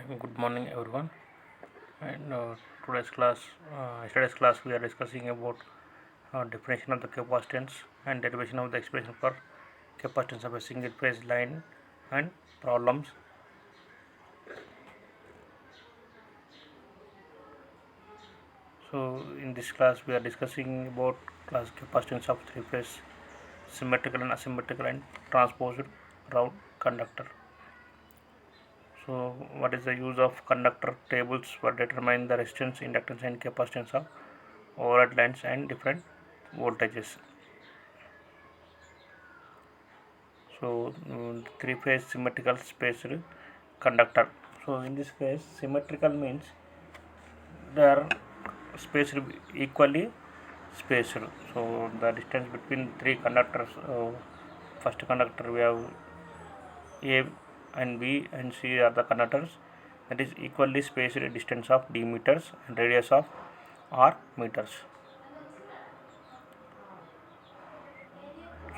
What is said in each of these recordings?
Good morning, everyone. And today's class, yesterday's class, we are discussing about definition of the capacitance and derivation of the expression for capacitance of a single phase line and problems. So, in this class, we are discussing about class capacitance of three phase symmetrical and asymmetrical and transposed round conductor. So, what is the use of conductor tables for determining the resistance, inductance, and capacitance of overhead lines and different voltages? So, three-phase symmetrical spaced conductor. So, in this case, symmetrical means they are spaced equally spaced. So, the distance between three conductors. First conductor we have A and B and C are the conductors. That is equally spaced distance of d meters and radius of r meters.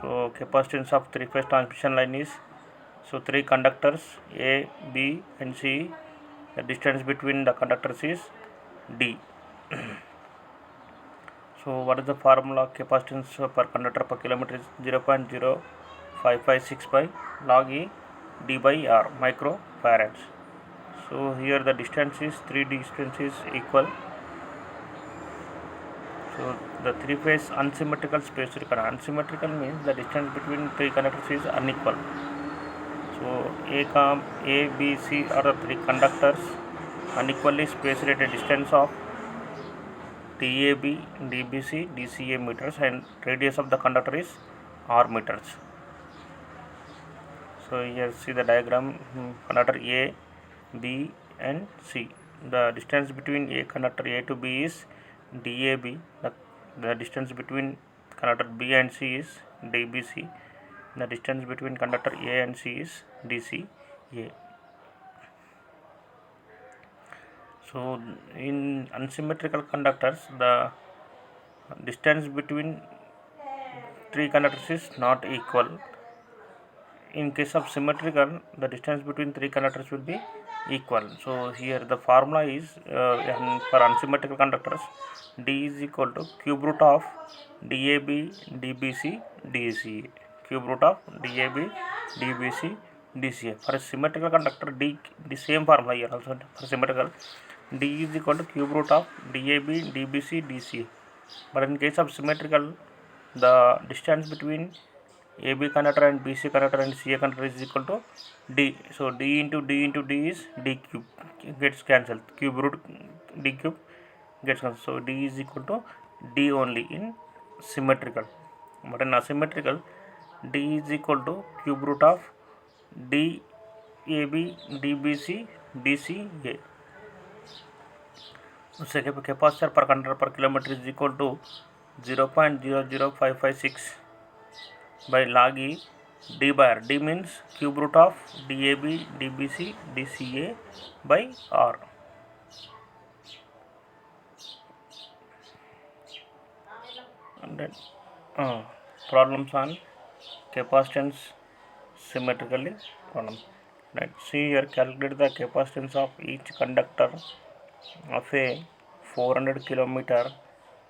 So, capacitance of three-phase transmission line is, so three conductors A, B and C, the distance between the conductors is d. So, what is the formula? Capacitance per conductor per kilometer is 0.0556 log E d by r microfarads. So, here the distance is three distances equal. So, the three-phase unsymmetrical spaced conductor. Unsymmetrical means the distance between three conductors is unequal. So, A, B, C are the three conductors unequally spaced at a distance of DAB, DBC, DCA meters and radius of the conductor is R meters. So, here see the diagram, conductor A, B and C. The distance between A conductor A to B is DAB. The distance between conductor B and C is DBC. The distance between conductor A and C is DCA. So, in unsymmetrical conductors, the distance between three conductors is not equal. In case of symmetrical, the distance between three conductors will be equal. So, here the formula is for unsymmetrical conductors, D is equal to cube root of DAB, DBC, DCA. Cube root of DAB, DBC, DCA. For a symmetrical conductor, the same formula here also for symmetrical, D is equal to cube root of DAB, DBC, DCA. But in case of symmetrical, the distance between AB conductor and BC conductor and CA conductor is equal to D. So, D into D is D cube, gets cancelled. Cube root D cube gets cancelled. So, D is equal to D only in symmetrical. But in asymmetrical, D is equal to cube root of DAB, DBC, DCA. So, capacitor per conductor per kilometer is equal to 0.00556 by log E d by r. D means cube root of DAB, DBC, DCA by r. And then problems on capacitance symmetrically problem. Right. See here, calculate the capacitance of each conductor of a 400 kilometer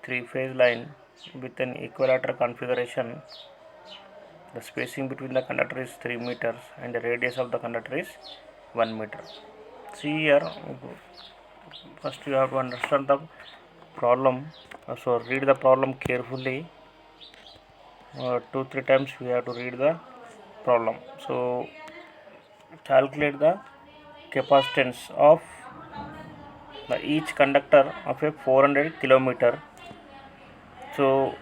three-phase line with an equilateral configuration. The spacing between the conductor is 3 meters and the radius of the conductor is 1 meter. See here, first you have to understand the problem. So read the problem carefully. 2-3 times we have to read the problem. So calculate the capacitance of each conductor of a 400 kilometer. So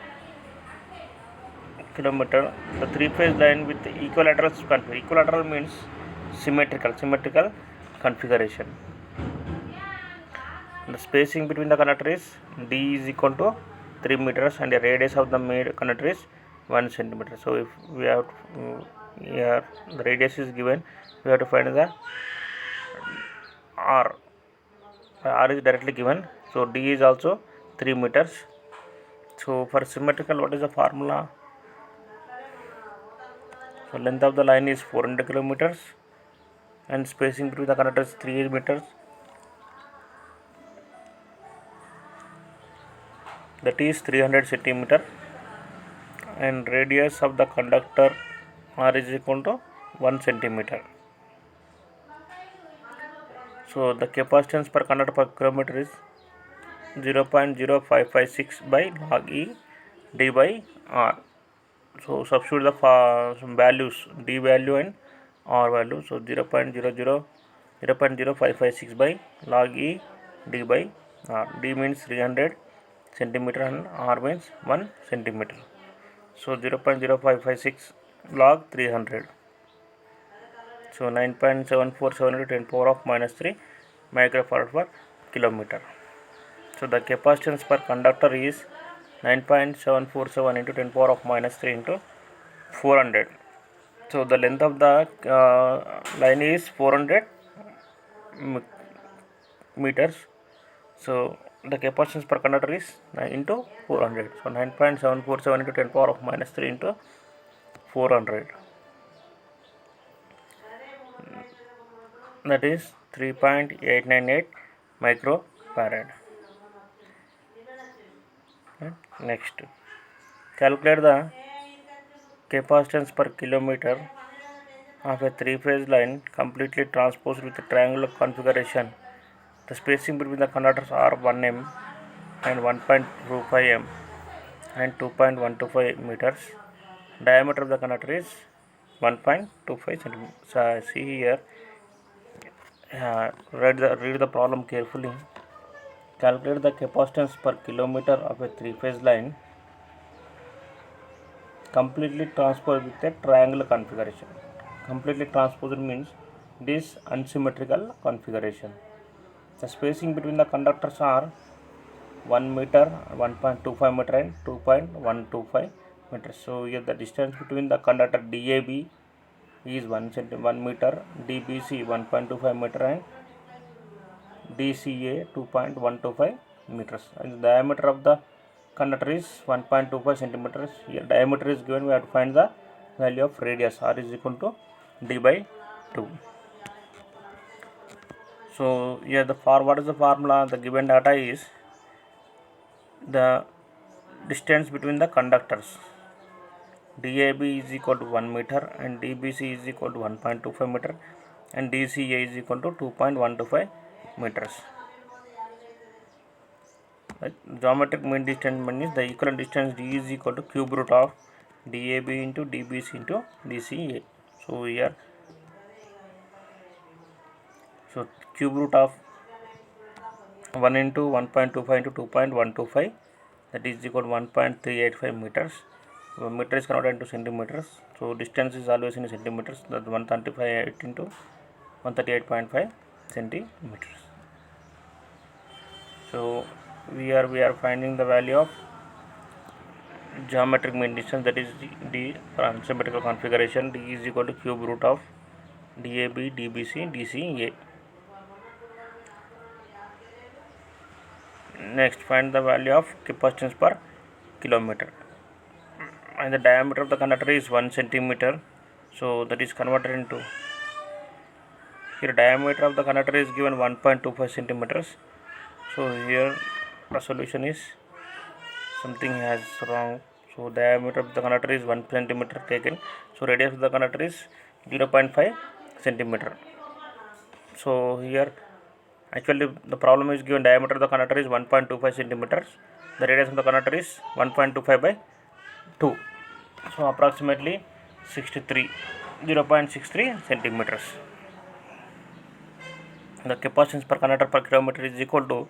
the three-phase line with equilateral configuration. Equilateral means symmetrical configuration. The spacing between the conductor is D is equal to 3 meters and the radius of the conductor is 1 centimeter. So, if we have here the radius is given, we have to find the R. R is directly given. So, D is also 3 meters. So, for symmetrical, what is the formula? So, length of the line is 400 kilometers and spacing between the conductors 3 meters, that is 300 centimeter, and radius of the conductor R is equal to 1 centimeter. So the capacitance per conductor per kilometer is 0.0556 by log E d by R. So substitute the some values, d value and R value. So 0.0556 by log E d by R. D means 300 centimeter and R means 1 centimeter. So 0.0556 log 300. So 9.747 into 10 power of minus 3 microfarad per kilometer. So the capacitance per conductor is 9.747 into 10 power of minus 3 into 400. So the length of the line is 400 meters. So the capacitance per conductor is 9 into 400. So 9.747 into 10 power of minus 3 into 400. That is 3.898 microfarad. Next, calculate the capacitance per kilometer of a three-phase line completely transposed with a triangular configuration. The spacing between the conductors are 1 m and 1.25 m and 2.125 meters. Diameter of the conductor is 1.25 centimeters. So see here, read the problem carefully. Calculate the capacitance per kilometer of a three-phase line completely transposed with a triangular configuration. Completely transposed means this unsymmetrical configuration. The spacing between the conductors are 1 meter, 1.25 meter and 2.125 meters. So here the distance between the conductor DAB is 1 meter, DBC 1.25 meter and DCA 2.125 meters. And the diameter of the conductor is 1.25 centimeters. Here diameter is given, we have to find the value of radius. R is equal to d by 2. So here what is the formula? The given data is the distance between the conductors. DAB is equal to 1 meter and DBC is equal to 1.25 meter and DCA is equal to 2.125 meters. Geometric mean distance means the equivalent distance D is equal to cube root of DAB into DBC into DCA. So here, so cube root of 1 into 1.25 into 2.125, that is equal to 1.385 meters. So meter is converted into centimeters. So distance is always in centimeters. That 135 into 138.5 centimeters. So we are finding the value of geometric mean distance, that is D for unsymmetrical configuration. D is equal to cube root of DAB, DBC, DCA. Next, find the value of capacitance per kilometer. And the diameter of the conductor is 1 centimeter. So that is converted into, here diameter of the conductor is given 1.25 centimeters. So here the solution is something has wrong. So diameter of the conductor is 1 centimeter taken. So radius of the conductor is 0.5 centimeter. So here actually the problem is given diameter of the conductor is 1.25 centimeters. The radius of the conductor is 1.25 by 2. So approximately 0.63 centimeters. The capacitance per conductor per kilometer is equal to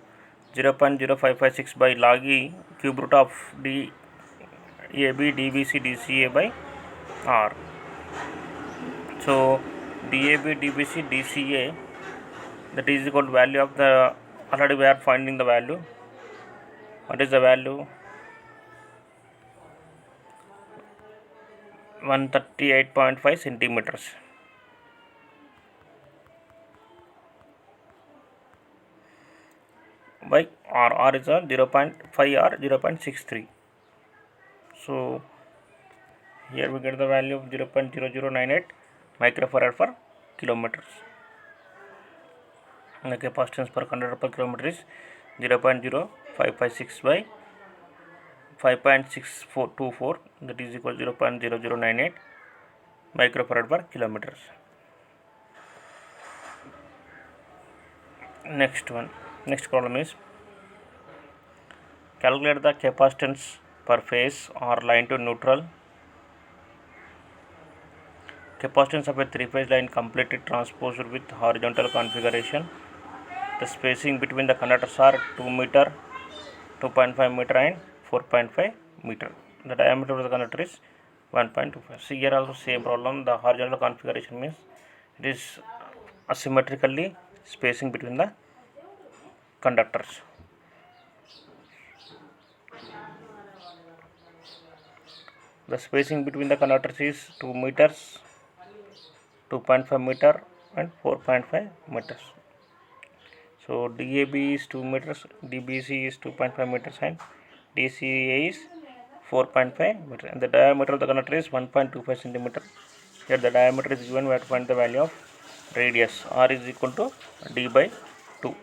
0.0556 by log E cube root of DAB, DBC, DCA by R. So DAB, DBC, DCA, that is equal to value of the, already we are finding the value. What is the value? 138.5 centimeters. By R is a 0.5 or 0.63. So here we get the value of 0.0098 microfarad per kilometers. the capacitance per conductor per kilometer is 0.0556 by 5.6424, that is equal to 0.0098 microfarad per kilometer. Next problem is calculate the capacitance per phase or line to neutral. Capacitance of a three-phase line completely transposed with horizontal configuration. The spacing between the conductors are 2 meter, 2.5 meter and 4.5 meter. The diameter of the conductor is 1.25. See here also same problem. The horizontal configuration means it is asymmetrically spacing between the conductors. The spacing between the conductors is 2 meters, 2.5 meter and 4.5 meters. So DAB is 2 meters, DBC is 2.5 meters and DCA is 4.5 meters, and the diameter of the conductor is 1.25 centimeter. Here the diameter is given, we have to find the value of radius. R is equal to D by 2.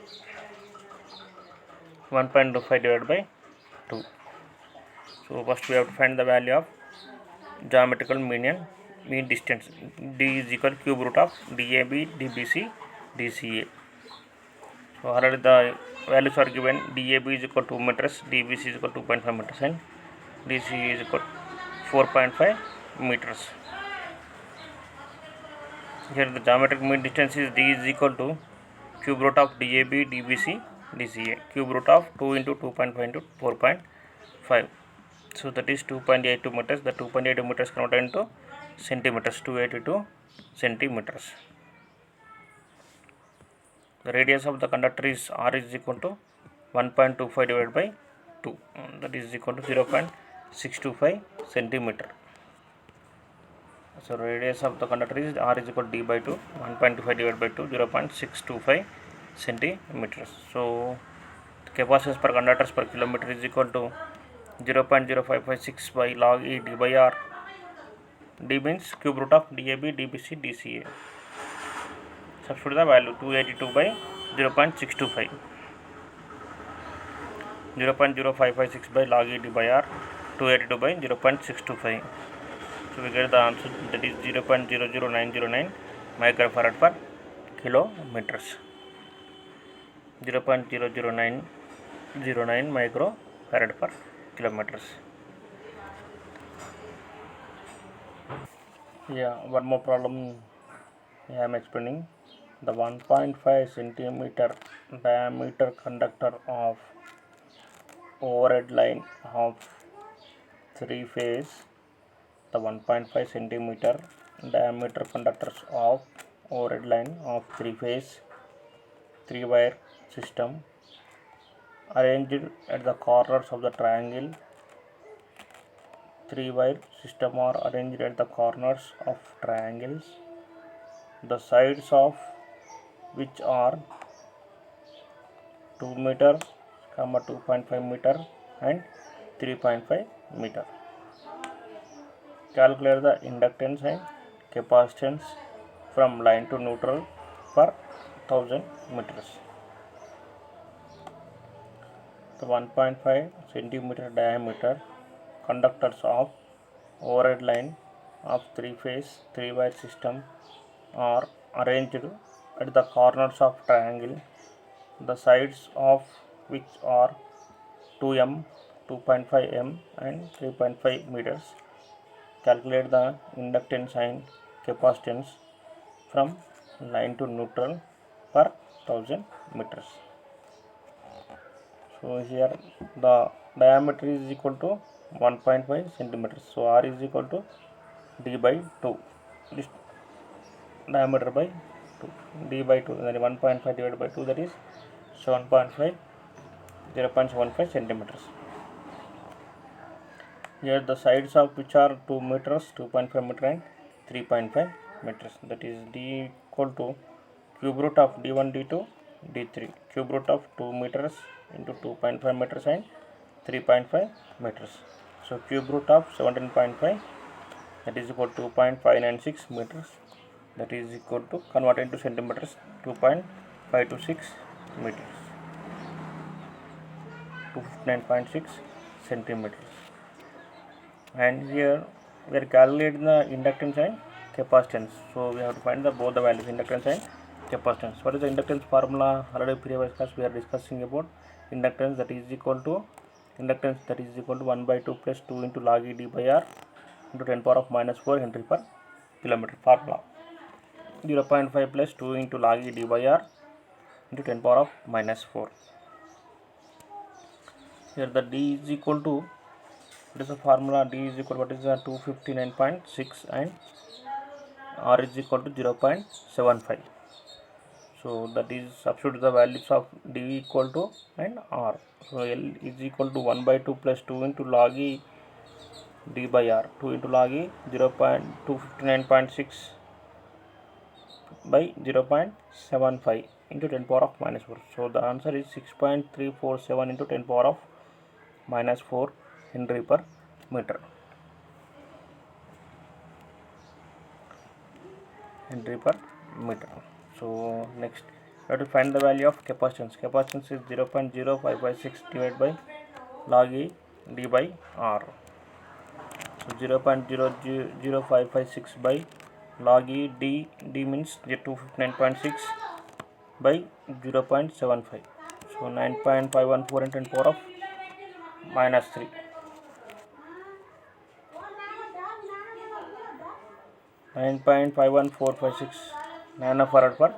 1.25 divided by 2. So first we have to find the value of geometrical mean distance. D is equal to cube root of DAB, DBC, DCA. So already the values are given. DAB is equal to 2 meters, DBC is equal to 2.5 meters and DCA is equal to 4.5 meters. Here the geometric mean distance is D is equal to cube root of DAB, DBC, DCA. Cube root of 2 into 2.5 into 4.5. So that is 2.82 meters. The 2.82 meters converted into centimeters. 282 centimeters. The radius of the conductor is R is equal to 1.25 divided by 2. That is equal to 0.625 centimeter. So radius of the conductor is R is equal to D by 2. 1.25 divided by 2, 0.625 centimeters. So the capacitance per conductors per kilometer is equal to 0.0556 by log E D by R. D means cube root of DAB, DBC, DCA. Substitute the value 282 by 0.625. 0.0556 by log E D by R. 282 by 0.625. So we get the answer, that is 0.00909 microfarad per kilometers. 0.00909 microfarad per kilometers. Yeah, one more problem I am explaining. The 1.5 centimeter diameter conductor of overhead line of three phase. The 1.5 centimeter diameter conductors of overhead line of three phase 3 wire system arranged at the corners of the triangle. 3 wire system are arranged at the corners of triangles, the sides of which are 2 meter, 2.5 meter and 3.5 meter. Calculate the inductance and capacitance from line to neutral per 1000 meters. The 1.5 centimeter diameter conductors of overhead line of three phase 3 wire system are arranged at the corners of triangle, the sides of which are 2m, 2.5 m and 3.5 meters. Calculate the inductance and capacitance from line to neutral per 1000 meters. So here the diameter is equal to 1.5 centimeters. So R is equal to D by 2. This diameter by 2. D by 2. That is 1.5 divided by 2. That is 7.5, 0.75 centimeters. Here the sides of which are 2 meters, 2.5 meter and 3.5 meters. That is D equal to cube root of D1, D2, D3. Cube root of 2 meters into 2.5 meters and 3.5 meters. So cube root of 17.5, that is equal to 2.596 meters. That is equal to, convert into centimeters, 2.5 5 to 6 meters, 259.6 centimeters. And here we are calculating the inductance and capacitance. So we have to find both the values, inductance and capacitance. What is the inductance formula? Already previous class we are discussing about inductance, that is equal to 1 by 2 plus 2 into log e d by r into 10 power of minus 4 Henry per kilometer. Formula 0.5 plus 2 into log e d by r into 10 power of minus 4. Here the d is equal to, what is the formula? D is equal to, what is the 259.6 and r is equal to 0.75. So that is substitute the values of d equal to and r. So L is equal to 1 by 2 plus 2 into log e d by r, 2 into log e 0.259.6 by 0.75 into 10 power of minus 4. So the answer is 6.347 into 10 power of minus 4 Henry per meter. Henry per meter. So next we have to find the value of capacitance. Capacitance is 0.0556 divided by log e d by r. So 0.00556 by log e d means 259.6 by 0.75. So 9.514 into 10 power of minus 3. 9.51456 nanofarad per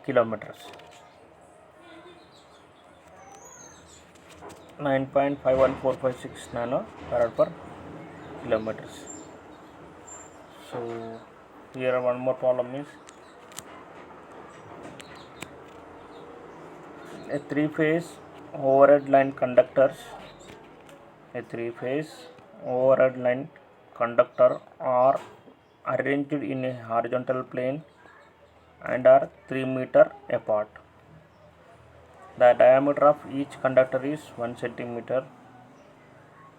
kilometers. 9.51456 nanofarad per kilometers. So here one more problem is a three-phase overhead line conductor are arranged in a horizontal plane and are 3 meters apart. The diameter of each conductor is 1 centimeter.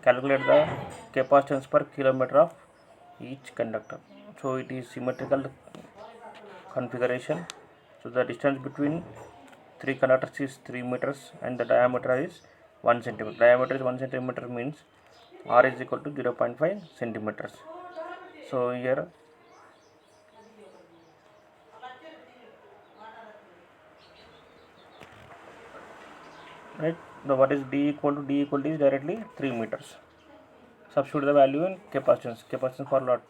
Calculate the capacitance per kilometer of each conductor. So it is symmetrical configuration. So the distance between 3 conductors is 3 meters and the diameter is 1 centimeter. Diameter is 1 centimeter means r is equal to 0.5 centimeters. So here right, the what is d equal to is directly 3 meters. Substitute the value in capacitance. Capacitance formula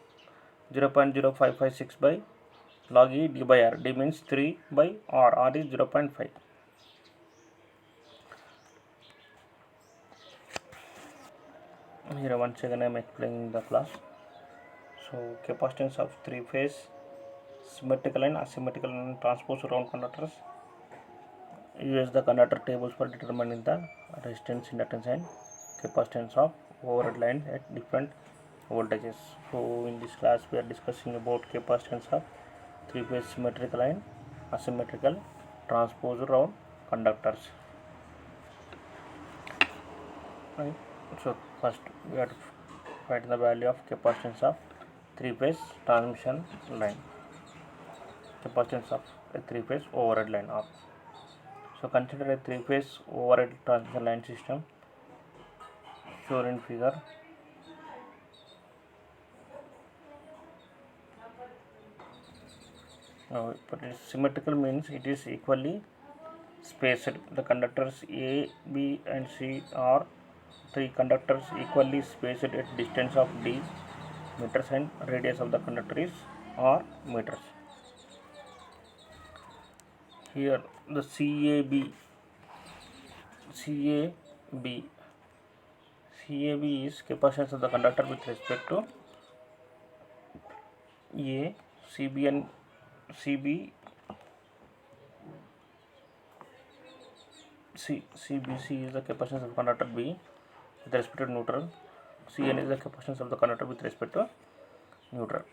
0.0556 by log e d by r. D means 3 by r is 0.5. Here once again I am explaining the class. So capacitance of three-phase symmetrical and asymmetrical and transposed round conductors. Use the conductor tables for determining the resistance, inductance and capacitance of overhead line at different voltages. So in this class we are discussing about capacitance of three-phase symmetrical and asymmetrical transposed round conductors. Right. So first we have to find the value of capacitance of three-phase transmission line. Capacitance of a three-phase overhead line. So consider a three-phase overhead transmission line system shown in figure. But it is symmetrical means it is equally spaced. The conductors A, B and C are three conductors equally spaced at distance of d meters and radius of the conductor is r meters. Here the CAB is capacitance of the conductor with respect to A. CB and CBC is the capacitance of the conductor B with respect to neutral. CN is the capacitance of the conductor with respect to neutral.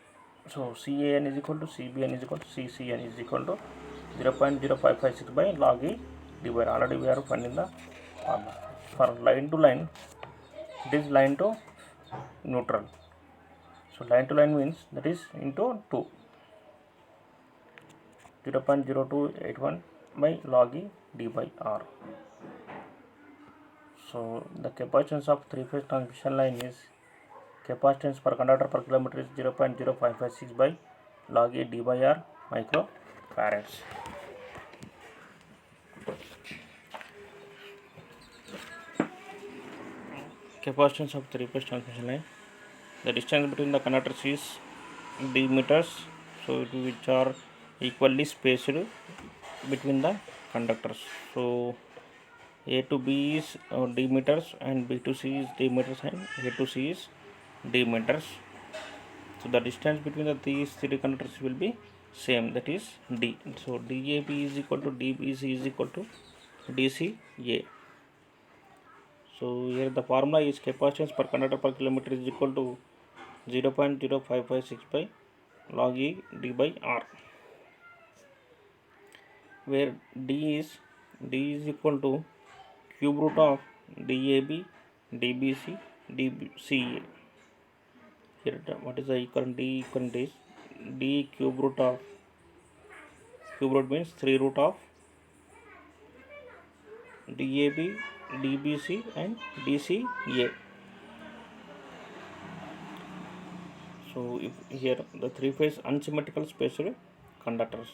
So CAN is equal to CBN is equal to CCN is equal to 0.0556 by log e d by r. Already we are finding the formula. For line to line, it is line to neutral. So line to line means that is into 2. 0.0281 by log E d by R. So the capacitance of three-phase transmission line is capacitance per conductor per kilometer is 0.0556 by log E d by R microfarads. Capacitance of three-phase transmission line. The distance between the conductors is d meters, so which are equally spaced between the conductors. So A to B is d meters and B to C is d meters and A to C is d meters. So the distance between these three conductors will be same, that is d. So DAB is equal to DBC is equal to DCA. So here the formula is capacitance per conductor per kilometer is equal to 0.0556 by log E d by R, where d is equal to cube root of DAB, DBC, DCA. Here what is the equivalent? D equivalent is d cube root means 3 root of DAB, DBC and DCA. So if here the three-phase unsymmetrical spaced conductors,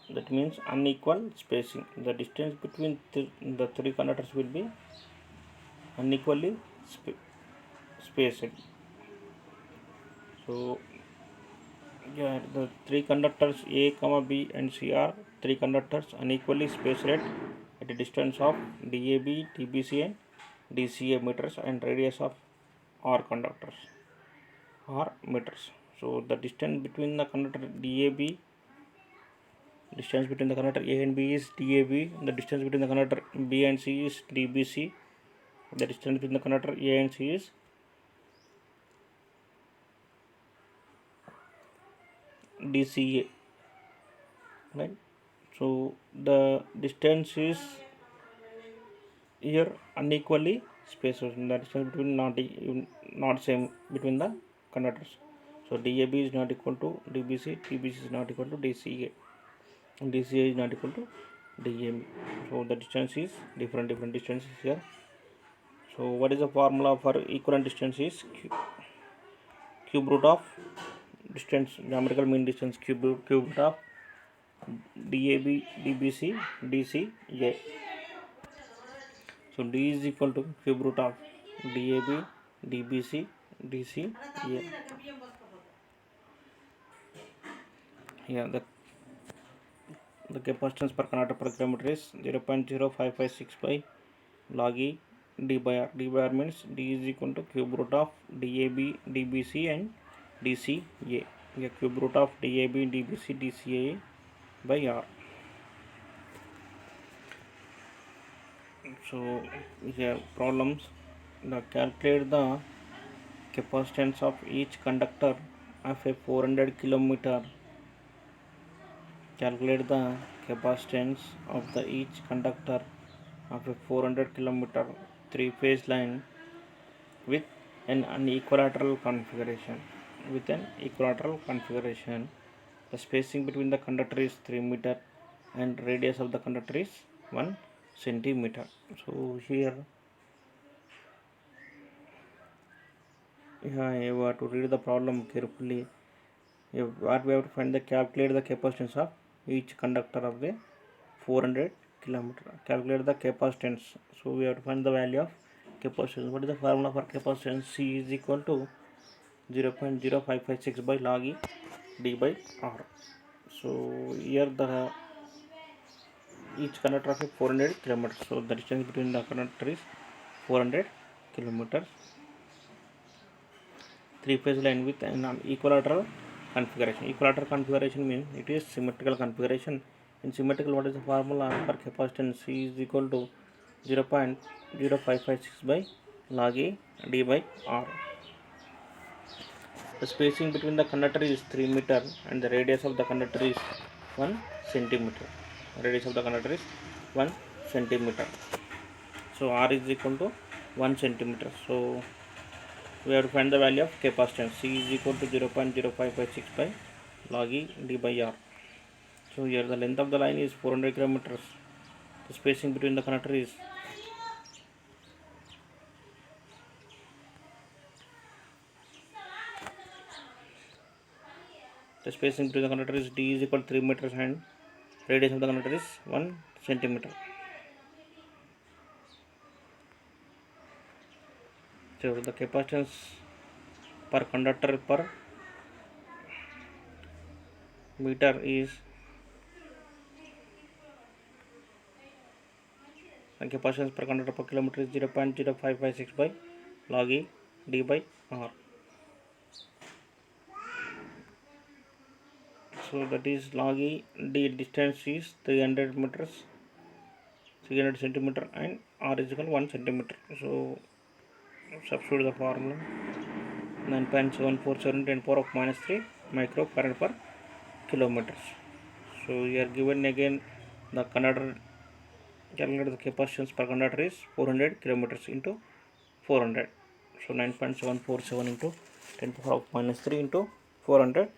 that means unequal spacing. The distance between the three conductors will be unequally spaced. So yeah, the three conductors A, B and C are three conductors unequally spaced at a distance of DAB, DBC and DCA meters and radius of R conductors R meters. So the distance between the conductor DAB, distance between the conductor A and B is DAB, the distance between the conductor B and C is DBC, the distance between the conductor A and C is DCA, right? So the distance is here unequally spaced, the distance between not same between the conductors. So DAB is not equal to DBC, DBC is not equal to DCA, and DCA is not equal to DAB. So the distance is different distances here. So what is the formula for equivalent distance? Is cube root of distance, geometrical mean distance, cube root of DAB, DBC, DCA. So D is equal to cube root of DAB, DBC, DCA. Here the capacitance per conductor per kilometer is 0.0556 by log E d by R. D by R means D is equal to cube root of DAB, DBC and DCA. Here cube root of DAB, DBC, DCA by R. So here problems. Calculate the capacitance of each conductor of a 400 kilometer. Calculate the capacitance of each conductor of a 400 kilometer three-phase line with an equilateral configuration. The spacing between the conductor is 3 meter and radius of the conductor is 1 centimeter. So here you have to read the problem carefully. What we have to find calculate the capacitance of each conductor of the 400 kilometer. Calculate the capacitance. So we have to find the value of capacitance. What is the formula for capacitance? C is equal to 0.0556 by log E d by R. So here the each conductor of 400 kilometers. So the distance between the conductor is 400 kilometers. Three-phase line with an equilateral configuration. Equilateral configuration means it is symmetrical configuration. In symmetrical, what is the formula for capacitance? C is equal to 0.0556 by log E d by R. The spacing between the conductor is 3 meter and the radius of the conductor is 1 centimeter. Radius of the conductor is 1 centimeter. So R is equal to 1 centimeter. So we have to find the value of capacitance. C is equal to 0.0556 by log E d by R. So here the length of the line is 400 kilometers. The spacing between the conductor is D is equal to 3 meters and radius of the conductor is 1 centimeter. So the capacitance per conductor per meter is the capacitance per conductor per kilometer is 0.0556 by log E D by R. So that is log E D distance is 300 meters, 300 centimeter and R is equal to 1 centimeter. So substitute the formula 9.747 10 power of minus 3 microfarad per kilometers. So here given again the conductor, calculate the capacitance per conductor is 400 kilometers into 400. So 9.747 into 10 power of minus 3 into 400,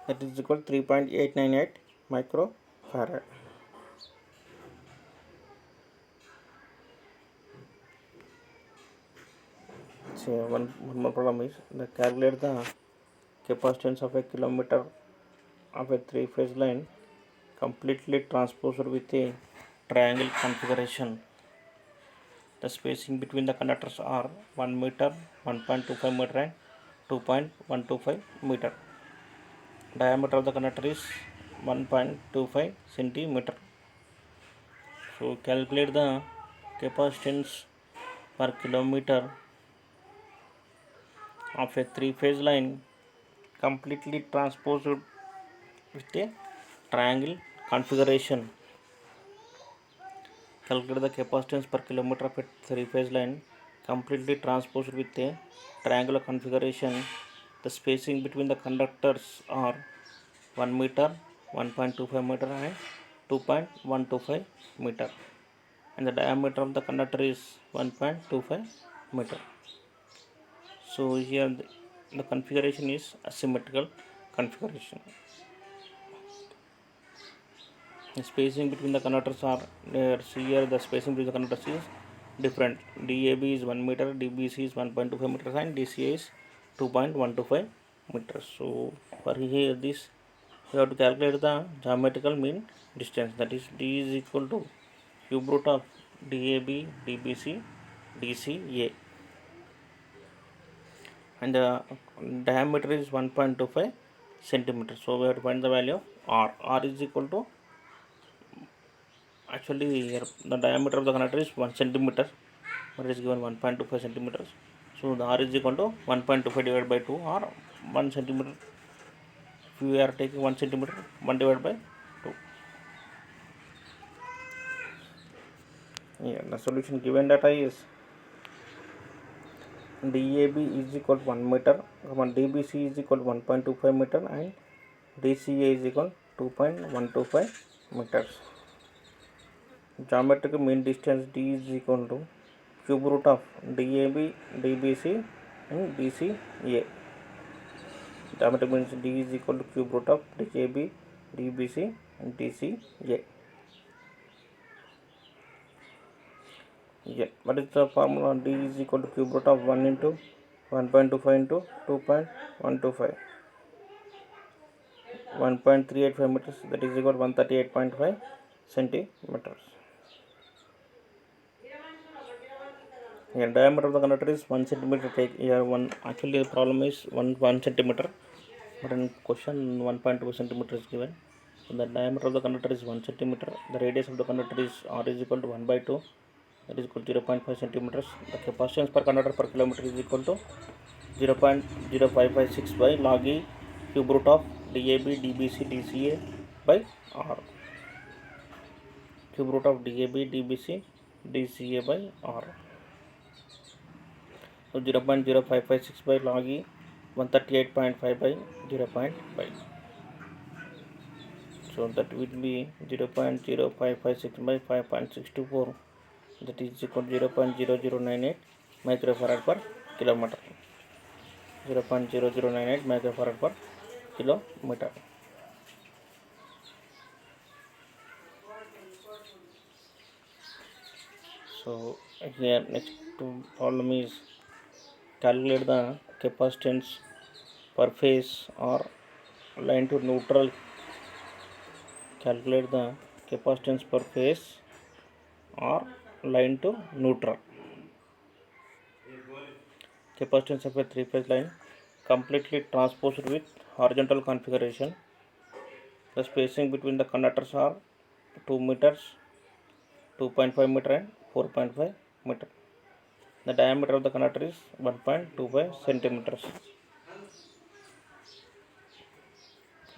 that is equal to 3.898 microfarad. So one more problem is the calculate the capacitance of a kilometer of a three-phase line completely transposed with a triangle configuration. The spacing between the conductors are 1 meter, 1.25 meter and 2.125 meter. Diameter of the conductor is 1.25 centimeter. So calculate the capacitance per kilometer of a three-phase line completely transposed with a triangle configuration. Calculate the capacitance per kilometer of a three-phase line completely transposed with a triangular configuration. The spacing between the conductors are 1 meter, 1.25 meter and 2.125 meter, and the diameter of the conductor is 1.25 meter. So here the configuration is asymmetrical configuration. The spacing between the conductors are there. Here the spacing between the conductors is different. DAB is 1 meter, DBC is 1.25 meters and DCA is 2.125 meters. So for here this you have to calculate the geometrical mean distance, that is D is equal to cube root of DAB, DBC, DCA, and the diameter is 1.25 centimeters. So we have to find the value of R. R is equal to, actually here the diameter of the conductor is 1 centimeter, but it is given 1.25 centimeters. So the R is equal to 1.25 divided by 2 or 1 centimeter. If we are taking 1 centimeter, 1 divided by 2. Yeah, the solution given data is DAB is equal to 1 meter, DBC is equal to 1.25 meter and DCA is equal to 2.125 meters. Geometric mean distance D is equal to cube root of DAB, DBC and DCA. Geometric means D is equal to cube root of DAB, DBC and DCA. Yeah, what is the formula? D is equal to cube root of 1 into 1.25 into 2.125, 1.385 meters, that is equal to 138.5 centimeters. Here diameter of the conductor is 1 centimeter. Take here one, actually the problem is 1 centimeter, but in question 1.2 centimeter is given. So the diameter of the conductor is 1 centimeter. The radius of the conductor is R is equal to 1 by 2, that is equal to 0.5 centimeters. The capacitance per conductor per kilometer is equal to 0.0556 by log E cube root of DAB, DBC, DCA by R. Cube root of DAB, DBC, DCA by R. So 0.0556 by log E 138.5 by 0.5. So that will be 0.0556 by 5.624, that is equal to 0.0098 microfarad per kilometer. 0.0098 microfarad per kilometer. So here next problem is calculate the capacitance per phase or line to neutral. Calculate the capacitance per phase or line to neutral. Capacitance of a three-phase line completely transposed with horizontal configuration. The spacing between the conductors are 2 meters, 2.5 meter and 4.5 meter. The diameter of the conductor is 1.25 centimeters.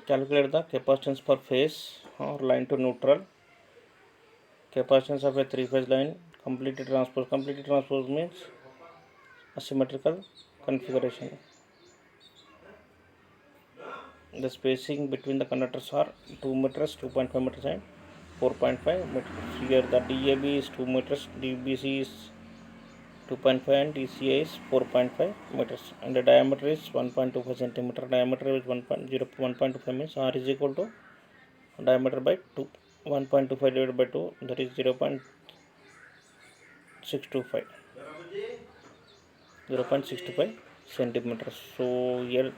Calculate the capacitance per phase or line to neutral. Capacitance of a three-phase line completely transposed. Completely transposed means asymmetrical configuration. The spacing between the conductors are 2 meters, 2.5 meters and 4.5 meters. Here the DAB is 2 meters, DBC is 2.5 and DCA is 4.5 meters, and the diameter is 1.25 centimeter. Diameter is 1.25 means R is equal to diameter by 2. 1.25 divided by 2, that is 0.625 centimeters. So here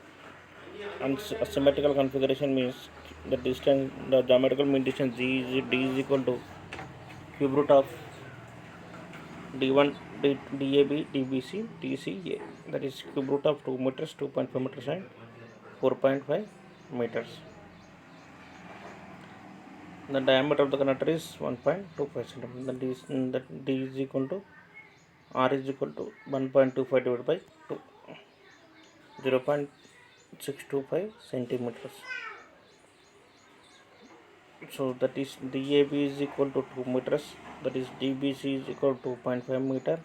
asymmetrical configuration means the distance, the geometrical mean distance D is equal to cube root of D1 DAB DBC DCA, that is cube root of 2 meters, 2.5 meters and 4.5 meters. The diameter of the conductor is 1.25 centimeters. That D is equal to R is equal to 1.25 divided by 2, 0.625 centimeters. So that is DAB is equal to 2 meters, that is DBC is equal to 2.5 meter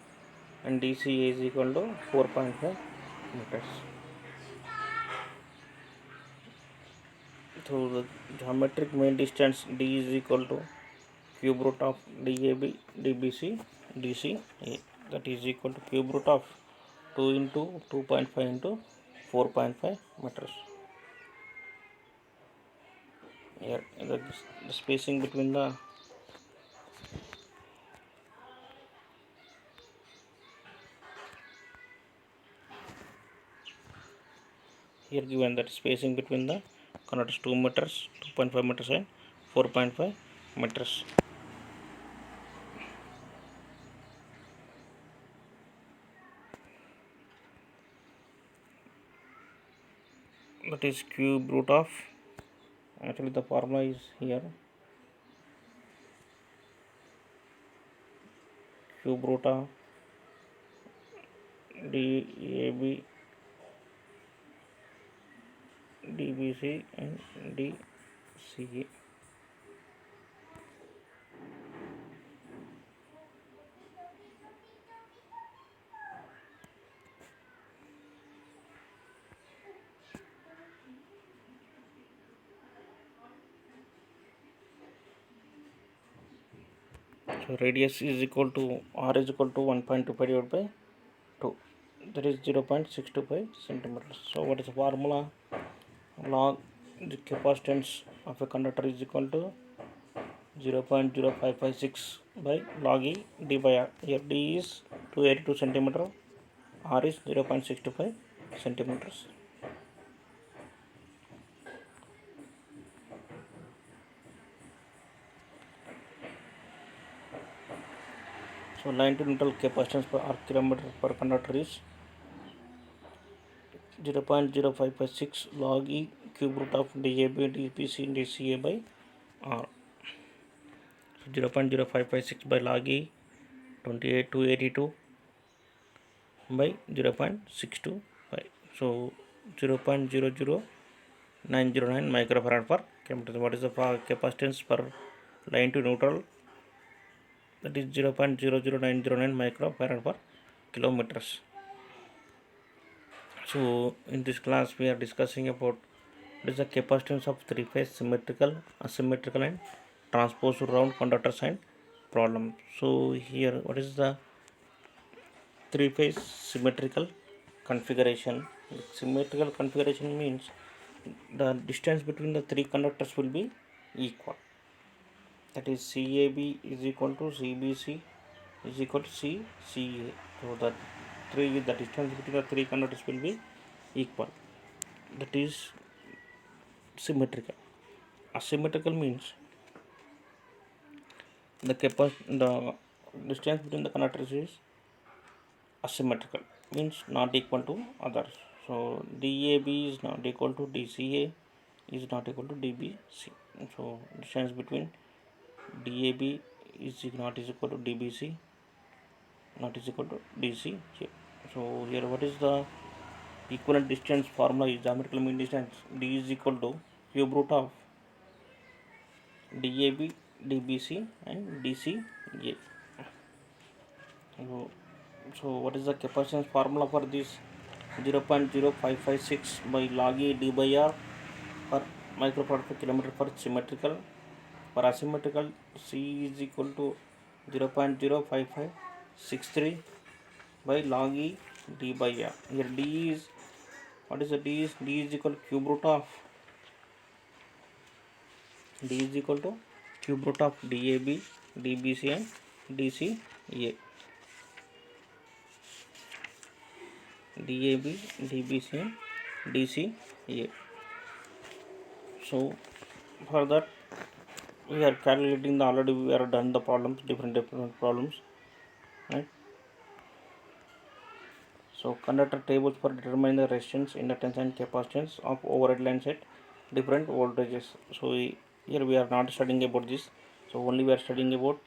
and DCA is equal to 4.5 meters. So the geometric mean distance D is equal to cube root of DAB DBC DCA, that is equal to cube root of 2 into 2.5 into 4.5 meters. Here the spacing between the here given that spacing between the conductors 2 meters, 2.5 meters and 4.5 meters. That is cube root of, actually the formula is here, cube root of DAB DBC and DCA. So radius is equal to R is equal to 1.25 divided by 2, that is 0.625 centimeters. So what is the formula? Log the capacitance of a conductor is equal to 0.0556 by log E D by R. Here D is 282 centimeter, R is 0.625 centimeters. So line to neutral capacitance per arc kilometer per conductor is 0.0556 log E cube root of DAB DBC DCA by R. So 0.0556 by log E 282 by 0.625. So 0.00909 microfarad per kilometer. What is the capacitance per line to neutral? That is 0.00909 microfarad per kilometers. So in this class we are discussing about what is the capacitance of three-phase symmetrical, asymmetrical and transposed round conductors and problem. So here what is the three-phase symmetrical configuration? Symmetrical configuration means the distance between the three conductors will be equal. That is CAB is equal to CBC is equal to CCA. So the distance between the three conductors will be equal. That is symmetrical. Asymmetrical means the distance between the conductors is asymmetrical, means not equal to others. So DAB is not equal to DCA is not equal to DBC. So distance between DAB is not is equal to DBC, not is equal to DCA. So here what is the equivalent distance formula is geometrical mean distance. D is equal to cube root of DAB, DBC and DCA. So what is the capacitance formula for this? 0.0556 by log E d by r per microfarad per kilometer per symmetrical. For asymmetrical, C is equal to 0.05563 by log E d by r. Here D is, what is the D is? D is equal to cube root of DAB, DBC and DCA. DAB, DBC and DCA. So for that we are calculating already we are done the problems, different problems, right? So conductor tables for determining the resistance, inductance and capacitance of overhead lines at different voltages. So here we are not studying about this. So only we are studying about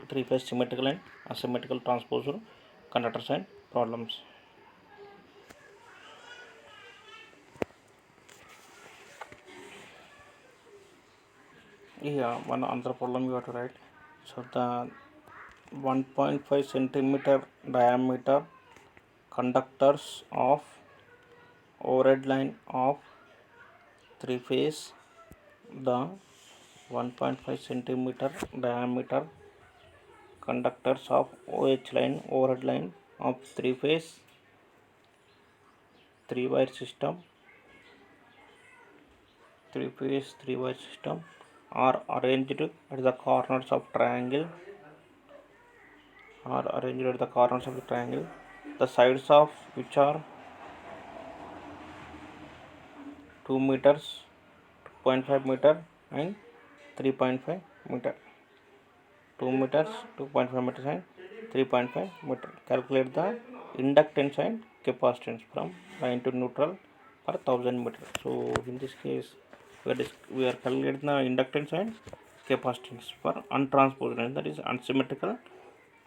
three-phase symmetrical and asymmetrical transposer conductors and problems. Yeah, one another problem you have to write. So the 1.5 centimeter diameter conductors of overhead line of three phase, the 1.5 centimeter diameter conductors of OH line, overhead line of three phase, three wire system are arranged at the corners of triangle. The sides of which are 2 meters, 2.5 meter and 3.5 meter. 2 meters, 2.5 meters and 3.5 meter. Calculate the inductance and capacitance from line to neutral per 1000 meters. So in this case we are calculating the inductance and capacitance for untransposed lines, that is unsymmetrical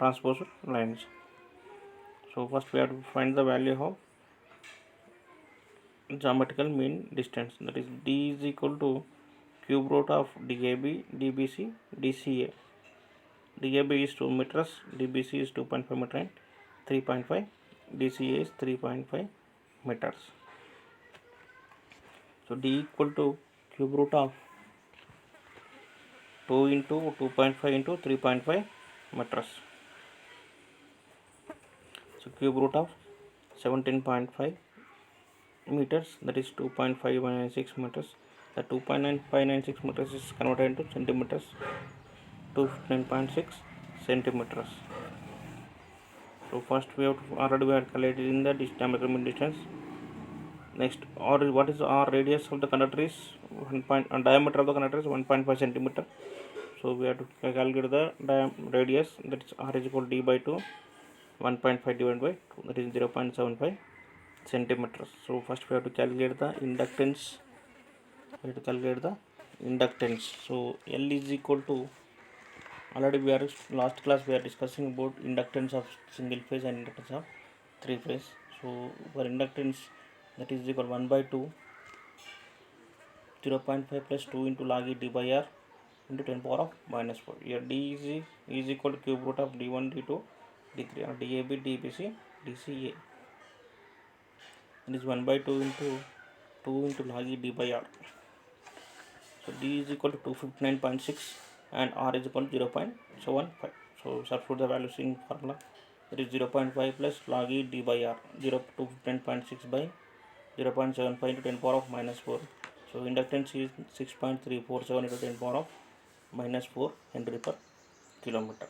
transposed lines. So first we have to find the value of geometrical mean distance, that is D is equal to cube root of DAB, DBC, DCA. DAB is 2 meters, DBC is 2.5 meter and 3.5, DCA is 3.5 meters. So D equal to cube root of 2 into 2.5 into 3.5 meters. So cube root of 17.5 meters, that is 2.596 meters. The 2.596 meters is converted into centimeters, 259.6 centimeters. So first we are calculating the geometrical mean distance. Next, what is R? Radius of the conductor is diameter of the conductor is 1.5 centimeter. So we have to calculate the radius, that is R is equal to D by 2, 1.5 divided by 2, that is 0.75 centimeters. So first we have to calculate the inductance. So L is equal to, already last class we are discussing about inductance of single phase and inductance of three phase. So for inductance, that is equal 1 by 2, 0.5 plus 2 into log E d by r into 10 power of minus 4. Here D is equal to cube root of d1, d2, d3 or dab, dbc, dca. It is 1 by 2 into log E d by r. So D is equal to 259.6 and R is equal to 0.75. So substitute the values in formula. That is 0.5 plus log E d by r, 259.6 by 0.75 into 10 power of minus 4. So inductance is 6.347 into 10 power of minus 4 Henry per kilometer.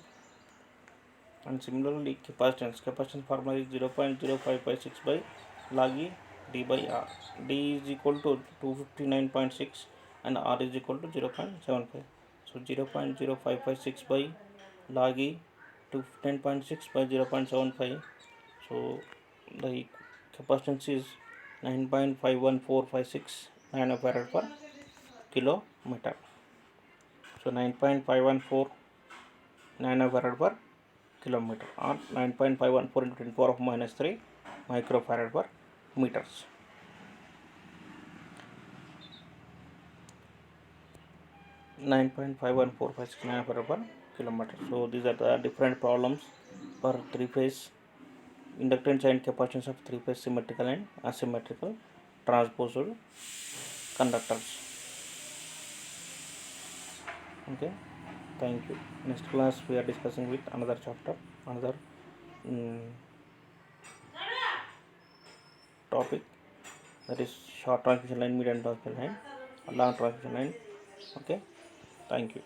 And similarly capacitance formula is 0.0556 by log E d by r. D is equal to 259.6 and r is equal to 0.75. So 0.0556 by log E 210.6 by 0.75. So the capacitance is 9.51456 nanofarad per kilometer. So 9.514 nanofarad per kilometer or 9.514 into 10 power of minus 3 microfarad per meters. Nine point five one four five six nanofarad per kilometer. So these are the different problems for three-phase inductance and capacitance of three-phase symmetrical and asymmetrical transposed conductors. Okay, thank you. Next class we are discussing with another chapter, another topic, that is short transmission line, medium transmission line, long transmission line. Okay, thank you.